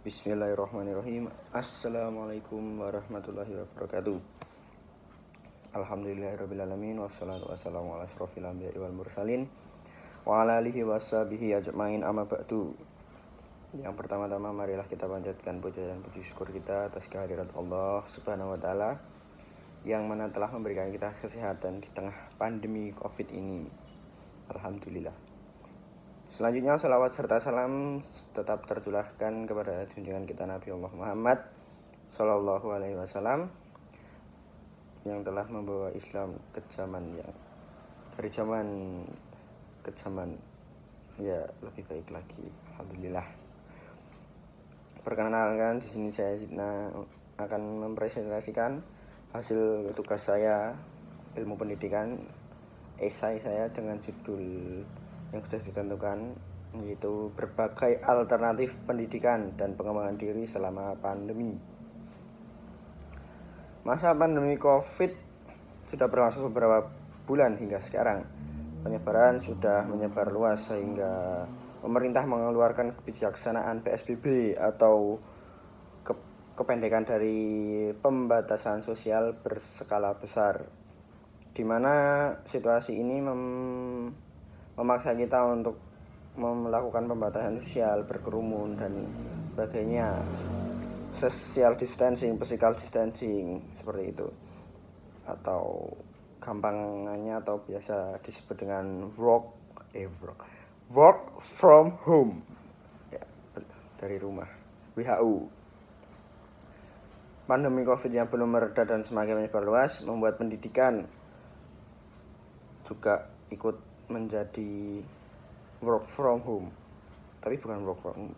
Bismillahirrahmanirrahim. Assalamualaikum warahmatullahi wabarakatuh. Alhamdulillahirrabbilalamin. Wassalatu wassalamu ala asrofil anbiya'i wal mursalin wa ala alihi wassabihi ajma'in amma ba'du. Yang pertama-tama marilah kita panjatkan puja dan puji syukur kita atas kehadirat Allah subhanahu wa ta'ala, yang mana telah memberikan kita kesehatan di tengah pandemi COVID ini. Alhamdulillah. Selanjutnya salawat serta salam tetap tercurahkan kepada junjungan kita Nabi Allah Muhammad Sallallahu Alaihi Wasallam, yang telah membawa Islam ke zaman yang dari zaman ke zaman ya lebih baik lagi. Alhamdulillah. Perkenalkan, di sini saya Zidna akan mempresentasikan hasil tugas saya ilmu pendidikan, esai saya dengan judul yang sudah ditentukan, yaitu berbagai alternatif pendidikan dan pengembangan diri selama pandemi. Masa pandemi COVID sudah berlangsung beberapa bulan hingga sekarang. Penyebaran sudah menyebar luas sehingga pemerintah mengeluarkan kebijaksanaan PSBB atau kependekan dari pembatasan sosial berskala besar, di mana situasi ini memaksa kita untuk melakukan pembatasan sosial, berkerumun dan sebagainya, social distancing, physical distancing, seperti itu, atau gampangannya atau biasa disebut dengan work from home, ya, dari rumah. WHO. Pandemi COVID yang belum mereda dan semakin menyebar luas membuat pendidikan juga ikut menjadi work from home, tapi bukan work from home,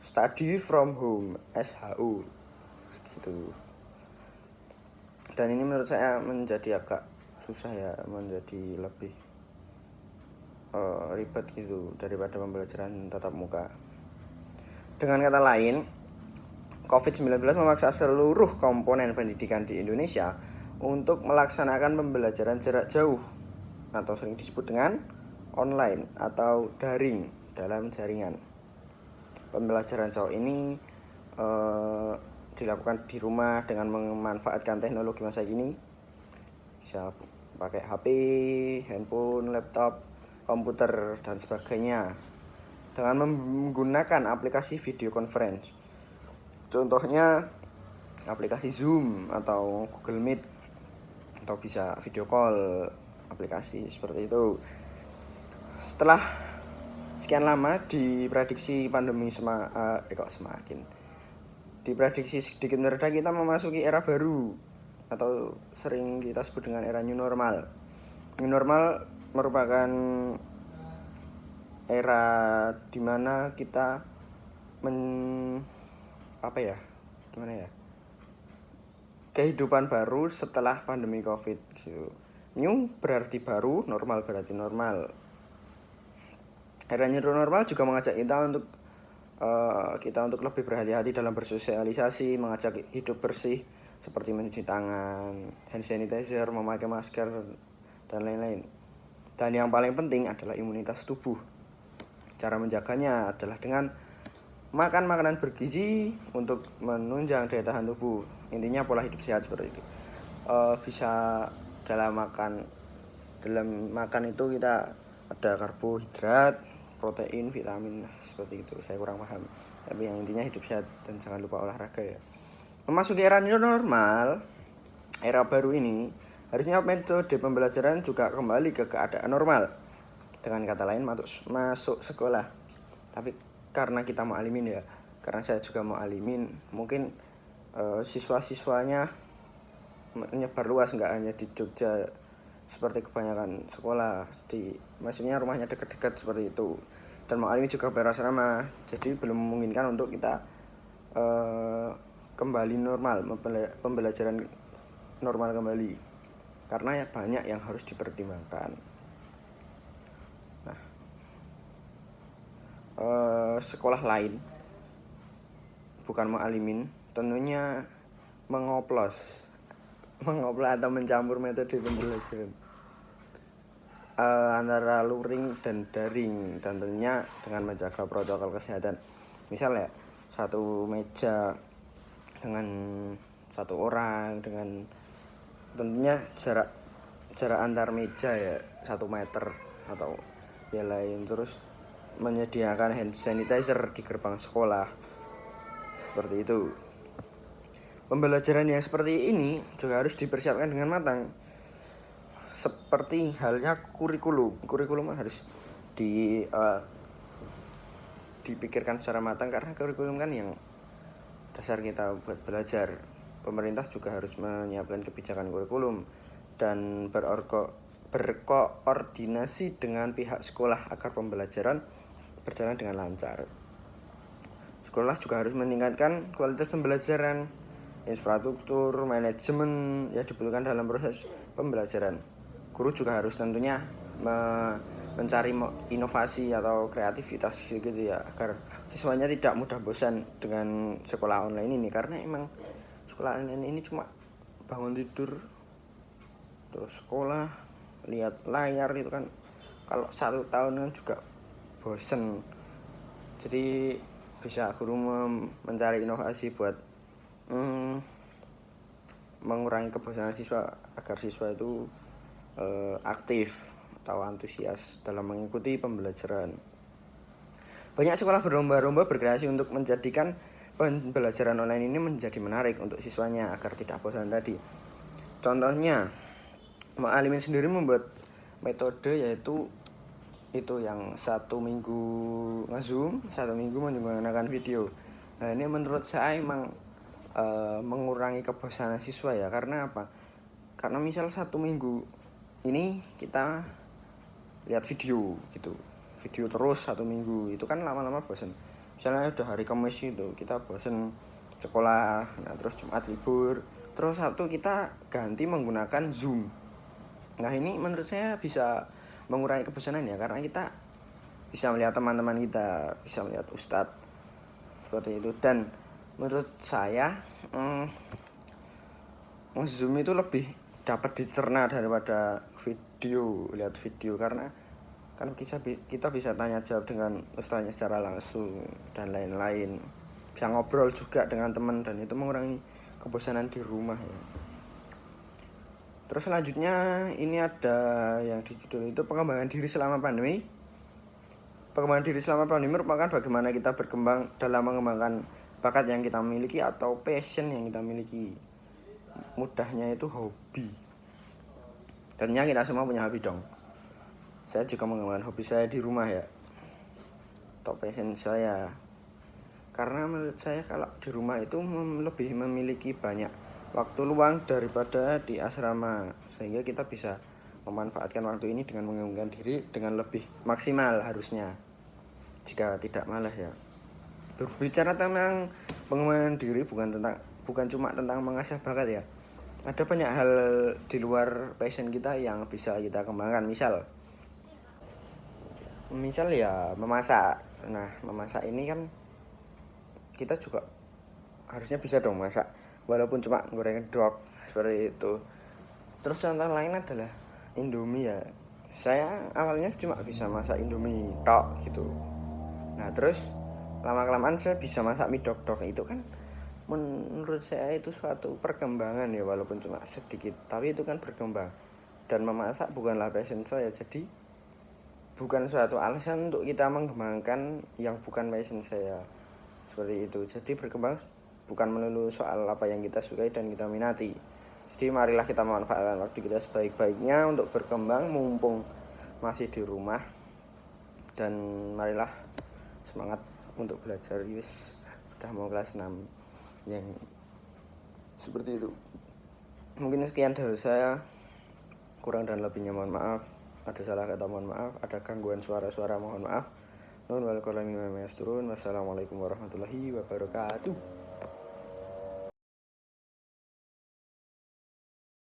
study from home, SHU gitu. Dan ini menurut saya menjadi agak susah ya, menjadi lebih ribet gitu daripada pembelajaran tatap muka. Dengan kata lain, COVID-19 memaksa seluruh komponen pendidikan di Indonesia untuk melaksanakan pembelajaran jarak jauh, atau sering disebut dengan online atau daring dalam jaringan. Pembelajaran jauh ini dilakukan di rumah dengan memanfaatkan teknologi masa kini. Bisa pakai HP, handphone, laptop, komputer, dan sebagainya, dengan menggunakan aplikasi video conference. Contohnya aplikasi Zoom atau Google Meet, atau bisa video call, aplikasi seperti itu. Setelah sekian lama diprediksi pandemi diprediksi sedikit mereda, kita memasuki era baru atau sering kita sebut dengan era new normal. New normal merupakan era dimana kita kehidupan baru setelah pandemi COVID gitu. New berarti baru, normal berarti normal. Era new normal juga mengajak kita untuk lebih berhati-hati dalam bersosialisasi, mengajak hidup bersih seperti mencuci tangan, hand sanitizer, memakai masker, dan lain-lain. Dan yang paling penting adalah imunitas tubuh. Cara menjaganya adalah dengan makan makanan bergizi untuk menunjang daya tahan tubuh. Intinya pola hidup sehat seperti itu. Bisa dalam makan itu kita ada karbohidrat, protein, vitamin, seperti itu. Saya kurang paham, tapi yang intinya hidup sehat dan jangan lupa olahraga ya. Memasuki era new normal, era baru ini, harusnya metode pembelajaran juga kembali ke keadaan normal. Dengan kata lain, masuk sekolah. Tapi karena kita mau alimin ya, karena saya juga mau alimin, mungkin siswa-siswanya menyebar luas, nggak hanya di Jogja seperti kebanyakan sekolah, maksudnya rumahnya dekat-dekat seperti itu. Dan mau alimin juga berasrama, jadi belum memungkinkan untuk kita kembali normal, pembelajaran normal kembali, karena ya banyak yang harus dipertimbangkan. Nah, sekolah lain bukan mau alimin tentunya mengoplos atau mencampur metode pembelajaran antara luring dan daring, dan tentunya dengan menjaga protokol kesehatan. Misalnya satu meja dengan satu orang, dengan tentunya jarak antar meja ya 1 meter atau yang lain. Terus menyediakan hand sanitizer di gerbang sekolah, seperti itu. Pembelajaran yang seperti ini juga harus dipersiapkan dengan matang, seperti halnya kurikulum harus dipikirkan secara matang, karena kurikulum kan yang dasar kita buat belajar. Pemerintah juga harus menyiapkan kebijakan kurikulum dan berkoordinasi dengan pihak sekolah agar pembelajaran berjalan dengan lancar. Sekolah juga harus meningkatkan kualitas pembelajaran, infrastruktur, manajemen yang dibutuhkan dalam proses pembelajaran. Guru juga harus tentunya mencari inovasi atau kreativitas gitu ya, agar siswanya tidak mudah bosan dengan sekolah online ini. Karena emang sekolah online ini cuma bangun tidur terus sekolah, lihat layar itu kan, kalau 1 tahun kan juga bosen. Jadi bisa guru mencari inovasi buat mengurangi kebosanan siswa, agar siswa itu aktif atau antusias dalam mengikuti pembelajaran. Banyak sekolah berlomba-lomba berkreasi untuk menjadikan pembelajaran online ini menjadi menarik untuk siswanya agar tidak bosan tadi. Contohnya, Mu'alimin sendiri membuat metode yaitu itu yang 1 minggu nge-zoom, 1 minggu menggunakan video. Nah, ini menurut saya emang mengurangi kebosanan siswa ya. Karena apa? Karena misal 1 minggu ini kita lihat video gitu, video terus 1 minggu, itu kan lama-lama bosan. Misalnya udah hari Kamis itu kita bosan sekolah, nah terus Jumat libur, terus Sabtu kita ganti menggunakan Zoom. Nah, ini menurut saya bisa mengurangi kebosanan ya, karena kita bisa melihat teman-teman kita, bisa melihat ustadz, seperti itu. Dan menurut saya Zoom itu lebih dapat dicerna daripada lihat video, karena kan kita bisa tanya jawab dengan ustadznya secara langsung dan lain-lain, bisa ngobrol juga dengan teman, dan itu mengurangi kebosanan di rumah ya. Terus selanjutnya ini ada yang dijudul itu pengembangan diri selama pandemi. Pengembangan diri selama pandemi merupakan bagaimana kita berkembang dalam mengembangkan bakat yang kita miliki atau passion yang kita miliki. Mudahnya itu hobi. Tentunya kita semua punya hobi dong. Saya juga mengembangkan hobi saya di rumah ya, atau passion saya. Karena menurut saya kalau di rumah itu lebih memiliki banyak waktu luang daripada di asrama, sehingga kita bisa memanfaatkan waktu ini dengan mengembangkan diri dengan lebih maksimal harusnya, jika tidak malas ya. Berbicara tentang pengembangan diri bukan cuma tentang mengasah bakat ya. Ada banyak hal di luar passion kita yang bisa kita kembangkan. Misal ya memasak. Nah, memasak ini kan kita juga harusnya bisa dong masak, walaupun cuma goreng dog seperti itu. Terus contoh lain adalah Indomie ya. Saya awalnya cuma bisa masak Indomie tok gitu. Nah, terus lama-kelamaan saya bisa masak mie dog-dog. Itu kan menurut saya itu suatu perkembangan ya, walaupun cuma sedikit, tapi itu kan berkembang. Dan memasak bukanlah passion saya, jadi bukan suatu alasan untuk kita mengembangkan yang bukan passion saya, seperti itu. Jadi berkembang bukan melulu soal apa yang kita sukai dan kita minati. Jadi marilah kita memanfaatkan waktu kita sebaik-baiknya untuk berkembang mumpung masih di rumah. Dan marilah semangat untuk belajar, udah mau kelas 6 yang seperti itu. Mungkin sekian dari saya, kurang dan lebihnya mohon maaf. Ada salah kata mohon maaf, ada gangguan suara-suara mohon maaf. Nun wal qalami ma yasturun. Wassalamualaikum warahmatullahi wabarakatuh.